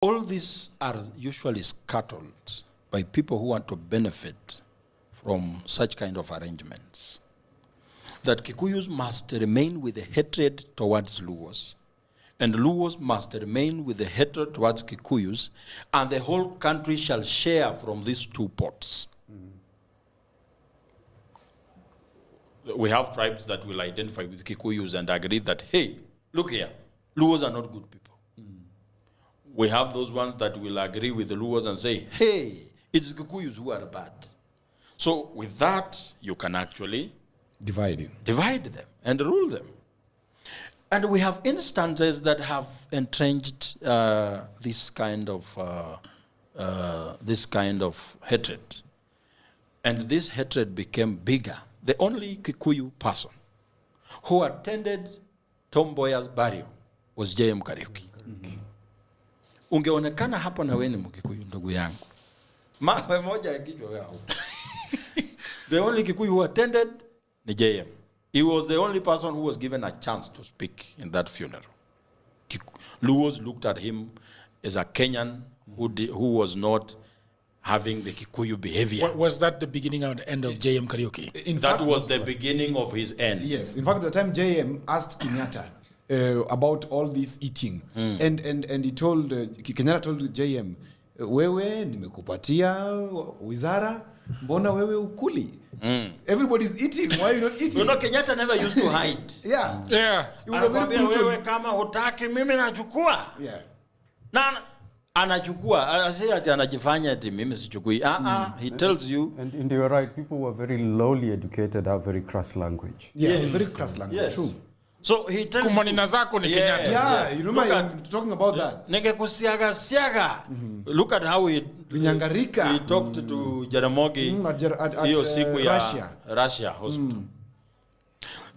All these are usually scuttled by people who want to benefit from such kind of arrangements. That Kikuyus must remain with a hatred towards Luos, and Luos must remain with a hatred towards Kikuyus, and the whole country shall share from these two pots. We have tribes that will identify with Kikuyus and agree that, hey, look here, Luos are not good people. We have those ones that will agree with the Luos and say, hey, it's Kikuyus who are bad. So with that, you can actually divide them and rule them. And we have instances that have entrenched this kind of hatred. And this hatred became bigger. The only Kikuyu person who attended Tom Mboya's burial was J.M. Kariuki. Ungeonekana hapo na wewe ni Mkikuyu ndugu yangu. Mawe moja ya kichwa yao. The only Kikuyu who attended ni J.M. He was the only person who was given a chance to speak in that funeral. Luos looked at him as a Kenyan who was not having the Kikuyu behavior. Was that the beginning and end of J.M. Kariuki? That was the beginning of his end. Yes. In fact, the time J.M. asked Kenyatta about all this eating, and he told, Kenyatta told J.M., wewe nimekupatia wizara, mbona wewe ukuli? Everybody's eating, why are you not eating? You know, Kenyatta never used to hide. Yeah. It was a very brutal. Wewe kama hutaki mimi nachukua. Yeah. Na anachukua, asi ati anajifanya ati mimi sichukui. He tells you. And you're right, people who are very lowly educated have very crass language. Yeah, very crass language, yes. True. So he tells Kumanina zako ni Kenyatta. Yeah, you remember talking about that. Ningekusiaga siaga. Look at how he talked to Jaramogi at Russia hospital.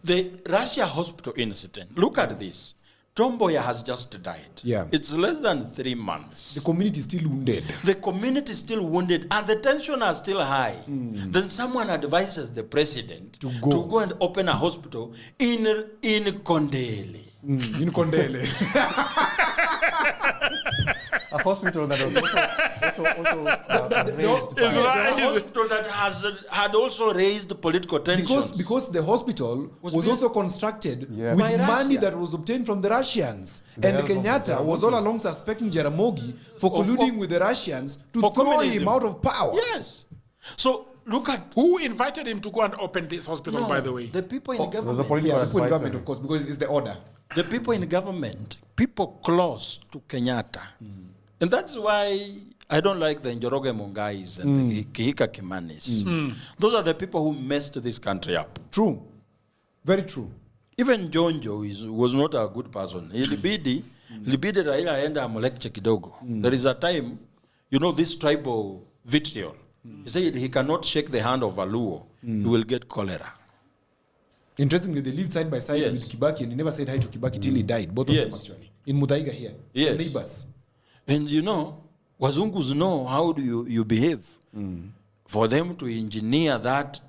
The Russia hospital incident. Look at this. Tom Mboya has just died. Yeah. It's less than 3 months. The community is still wounded. The community is still wounded and the tension is still high. Then someone advises the president to go and open a hospital in Kondele. In Kondele. A hospital that was the hospital that had also raised political tensions. Because the hospital was also constructed with money that was obtained from the Russians. And Kenyatta was all along suspecting Jaramogi for colluding with the Russians to throw him out of power. Yes. So look at who invited him to go and open this hospital, by the way. The people in government. There was a political people in government, of course, because it's the order. The people in government, people close to Kenyatta. And that's why I don't like the Njoroge Mungais and the Kihika Kimanis. Those are the people who messed this country up. True. Very true. Even Jonjo was not a good person. Ilibidi Raila aenda amlecture kidogo. There is a time, you know, this tribal vitriol. He said he cannot shake the hand of a Luo. He will get cholera. Interestingly, they lived side by side with Kibaki, and he never said hi to Kibaki till he died. Both of them, actually. In Muthaiga here. Yes. Neighbors. And you know, Wazungus know how do you behave. For them to engineer that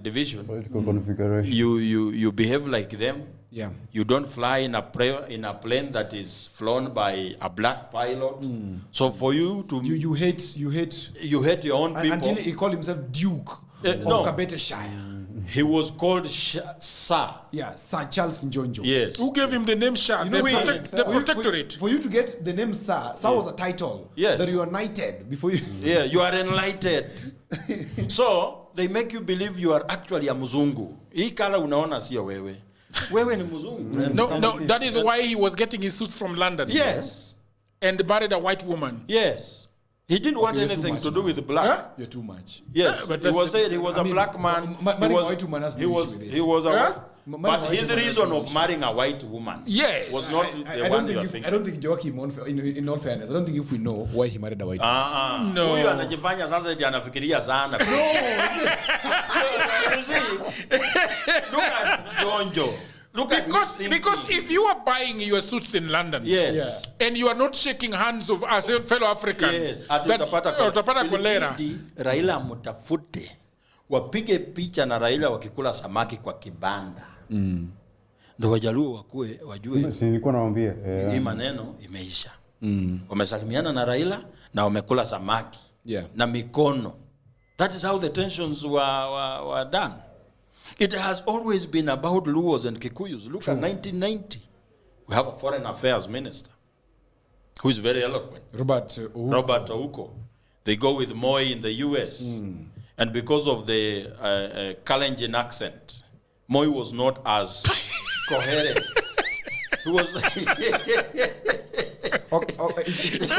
division, political configuration. You behave like them. Yeah. You don't fly in a plane that is flown by a black pilot. So for you to you hate your own people. Until he called himself Duke of Kabete Shire. He was called Sir. Yeah, Sir Charles Njonjo. Yes. Who gave him the name Shah? You know, the protectorate. For you to get the name Sir was a title. Yes. That you are knighted before you. Yeah, you are enlightened. So they make you believe you are actually a Muzungu. Hii kala unaona sio wewe. Wewe ni Muzungu. No, that is why he was getting his suits from London. Yes. And married a white woman. Yes. He didn't want anything to do with black. Huh? You're too much. Yes, but he was saying he was a black man. He was a but his reason of marrying a white woman was not the one you are thinking. I don't think Joakim, in all fairness, I don't think if we know why he married a white woman. No. Huyu anajifanya sasa eti anafikiria sana. No. Look at Jonjo. Because if you are buying your suits in London, and you are not shaking hands of us fellow Africans, utapata kolera. Raila mutafute wapige picha na Raila wakikula samaki kwa kibanda. Ndio Wajaluo wakue wajue. Nilikuwa nawaambia Hii maneno imeisha. Wamesalimiana na Raila na wamekula samaki. Na mikono. That is how the tensions were done. It has always been about Luos and Kikuyus. Look at 1990. We have a foreign affairs minister who is very eloquent. Robert Ouko. They go with Moi in the US. And because of the Kalenjin accent, Moi was not as coherent. He was... it's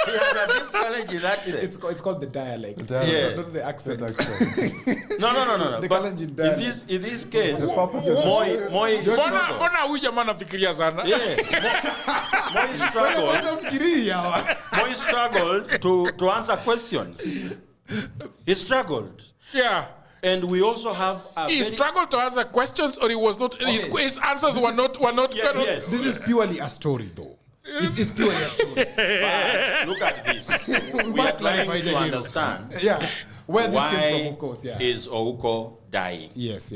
he had a deep Kalenjin accent. It's called the dialect. Yeah. Not the accent. No. The But Kalenjin dialect. in this case, Moi Mbona huyu jamaa anafikiria sana? Moi struggled to answer questions. He struggled. Yeah. And we also have he struggled to answer questions, or he was not. Okay. His answers were not. Yes. This is purely a story, though. It's purely a story. But look at this. We are trying to understand. Where this came from, of course. Is Ouko dying? Yes.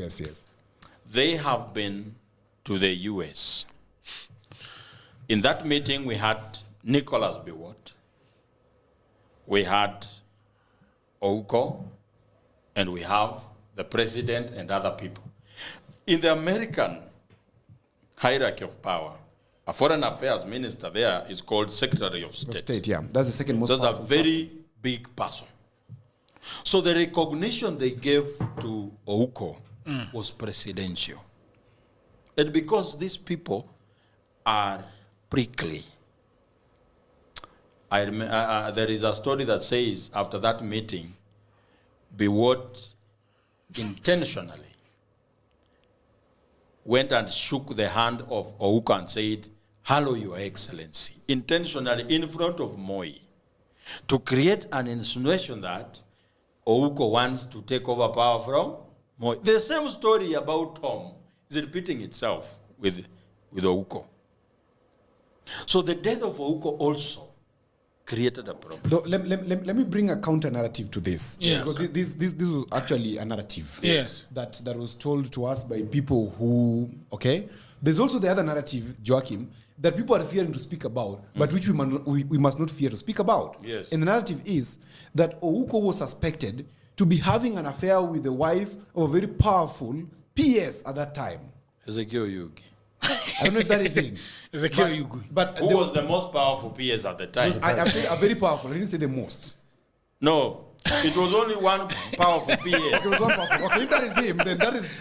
They have been to the US. In that meeting, we had Nicholas Biwott. We had Ouko. And we have the president and other people. In the American hierarchy of power, a foreign affairs minister there is called Secretary of State. That's the second most powerful. That's a very person. big person. So the recognition they gave to Ouko was presidential. And because these people are prickly, there is a story that says after that meeting, Biwott intentionally went and shook the hand of Ouko and said, "Hello, Your Excellency," intentionally in front of Moi, to create an insinuation that Ouko wants to take over power from Moi. The same story about Tom is repeating itself with Ouko. So the death of Ouko also created a problem. Let me bring a counter narrative to this. Yes. Because this was actually a narrative. Yes. That was told to us by people who, okay? There's also the other narrative, Joakim, that people are fearing to speak about, but which we must not fear to speak about. Yes. And the narrative is that Ouko was suspected to be having an affair with the wife of a very powerful PS at that time. Ezekiel Yugi. I don't know if that is him. Ezekiel Yugi. But Who was the most powerful PS at the time? I said a very powerful. I didn't say the most. No, it was only one powerful PS. It was one powerful. Okay, if that is him, then that is.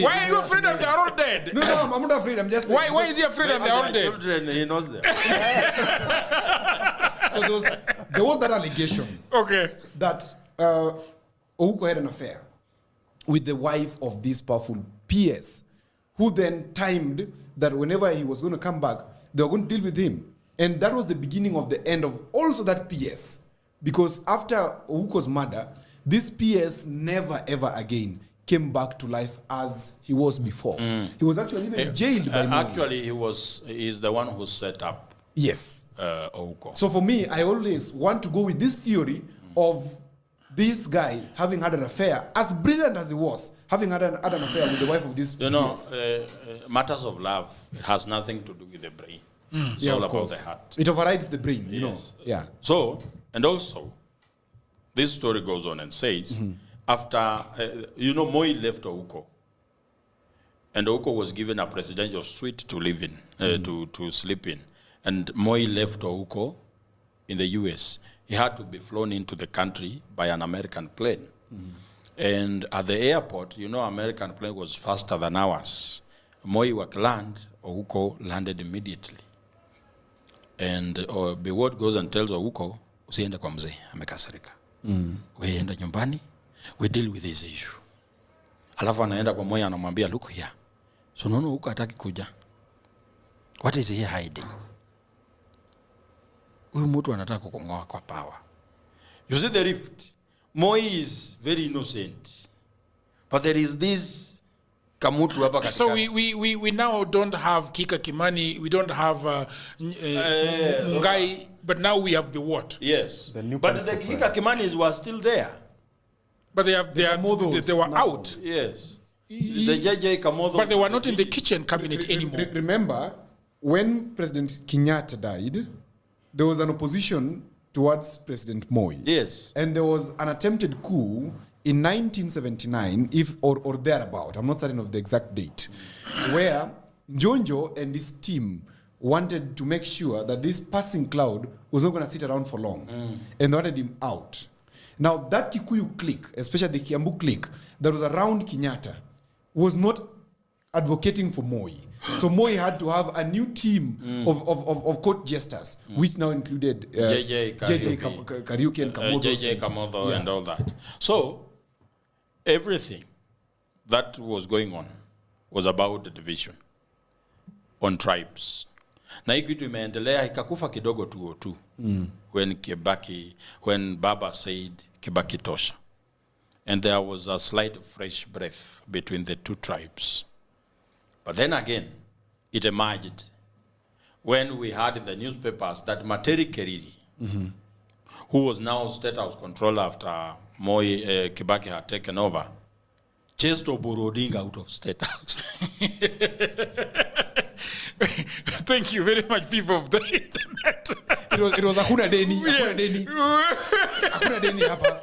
Why are you afraid that they are all dead? No, I'm not afraid. I'm just. Why is he afraid that they are all dead? Children, he knows them. So there was that allegation. Okay. That Ouko had an affair with the wife of this powerful PS, who then timed that whenever he was going to come back, they were going to deal with him. And that was the beginning of the end of also that PS. Because after Ouko's murder, this PS never ever again came back to life as he was before. He was actually even jailed by Moi. Actually, he's the one who set up Ouko. So for me, I always want to go with this theory of this guy having had an affair, as brilliant as he was, having had an affair with the wife of this PS. You know, matters of love has nothing to do with the brain. It's all about the heart. It overrides the brain, you know. Yeah. So, and also, this story goes on and says, after, Moi left Ouko. And Ouko was given a presidential suite to live in, to sleep in. And Moi left Ouko in the US. He had to be flown into the country by an American plane. And at the airport, American plane was faster than ours. Moi land, Ouko landed immediately. And Biwott goes and tells Ouko, usiende kwa mzee, amekasirika. We enda nyumbani, we deal with this issue. Alafu anaenda kwa Moi anamwambia, look here. So nono Ouko hataki kuja. What is he hiding? Huyu mtu anataka kukongoa kwa power. You see the rift. Moi is very innocent. But there is this kamutu hapa katikati. So we now don't have Kika Kimani, we don't have Mungai, but now we have Biwott. Yes. But the Kika Kimanis were still there. But they were out. Yes. The JJ Kamotho. But they were not in the kitchen cabinet anymore. Remember, when President Kenyatta died, there was an opposition towards President Moi. Yes. And there was an attempted coup in 1979, or thereabout, I'm not certain of the exact date, where Njonjo and his team wanted to make sure that this passing cloud was not going to sit around for long. And they wanted him out. Now, that Kikuyu clique, especially the Kiambu clique, that was around Kenyatta, was not advocating for Moi. So Moi had to have a new team of court jesters, which now included JJ Kariuki and Kamotho. JJ Kamotho and all that. So, everything that was going on was about the division on tribes. Na hii kitu imeendelea ikakufa kidogo 202 when Baba said Kibaki tosha. And there was a slight fresh breath between the two tribes. But then again, it emerged when we had in the newspapers that Materi Keriri, who was now State House controller after Kibaki had taken over, chased Oburu Odinga out of State House. Thank you very much, people of the internet. It was hakuna deni hapa.